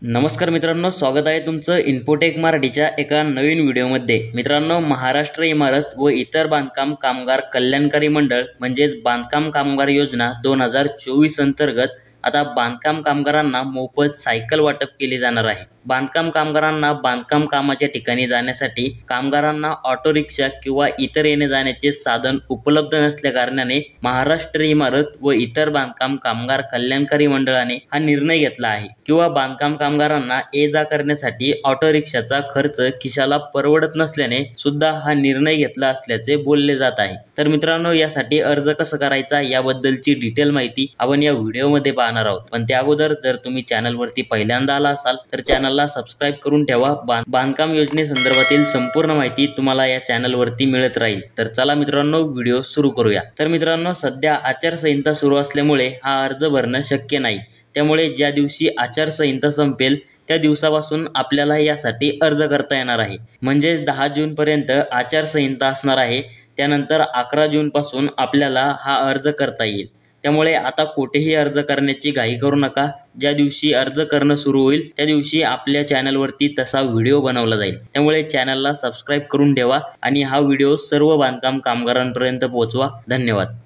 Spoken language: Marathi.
नमस्कार मित्रांनो, स्वागत आहे तुमचं इन्फोटेक मराठीच्या एका नवीन व्हिडिओमध्ये। मित्रांनो, महाराष्ट्र इमारत व इतर बांधकाम कामगार कल्याणकारी मंडळ म्हणजेच बांधकाम कामगार योजना 2024 अंतर्गत आता बांधकाम कामगारांना मोफत सायकल वाटप केली जाणार आहे। बांधकाम कामगारांना बांधकाम कामाच्या ठिकाणी जाण्यासाठी कामगारांना ऑटो रिक्षा किंवा इतर येणे जाण्याचे साधन उपलब्ध नसल्या कारणाने महाराष्ट्र इमारत व इतर बांधकाम कामगार कल्याणकारी मंडळाने हा निर्णय घेतला आहे। किंवा बांधकाम कामगारांना ये जा करण्यासाठी ऑटो रिक्षाचा खर्च खिशाला परवडत नसल्याने सुद्धा हा निर्णय घेतला असल्याचे बोलले जात आहे। तर मित्रांनो, यासाठी अर्ज कसा करायचा याबद्दलची डिटेल माहिती आपण या व्हिडिओमध्ये पाहणार आहोत। पण त्या अगोदर जर तुम्ही चॅनलवरती पहिल्यांदा आला असाल तर चॅनलला सबस्क्राइब करून ठेवा। बांधकाम योजनेसंदर्भातील संपूर्ण माहिती तुम्हाला या चॅनलवरती मिळत राहील। तर चला मित्रांनो, व्हिडिओ सुरू करूया। तर मित्रांनो, सध्या आचारसंहिता सुरू असल्यामुळे हा अर्ज भरणं शक्य नाही। त्यामुळे ज्या दिवशी आचारसंहिता संपेल त्या दिवसापासून आपल्याला यासाठी अर्ज करता येणार आहे। म्हणजेच 10 जून पर्यंत आचारसंहिता असणार आहे। त्यानंतर 11 जून पासून आपल्याला हा अर्ज करता येईल। त्यामुळे आता कुठेही अर्ज करण्याची घाई करू नका। ज्या दिवशी अर्ज करणं सुरू होईल त्या दिवशी आपल्या चॅनलवरती तसा व्हिडिओ बनवला जाईल। त्यामुळे चॅनलला सबस्क्राइब करून ठेवा आणि हा व्हिडिओ सर्व बांधकाम कामगारांपर्यंत पोहोचवा। धन्यवाद।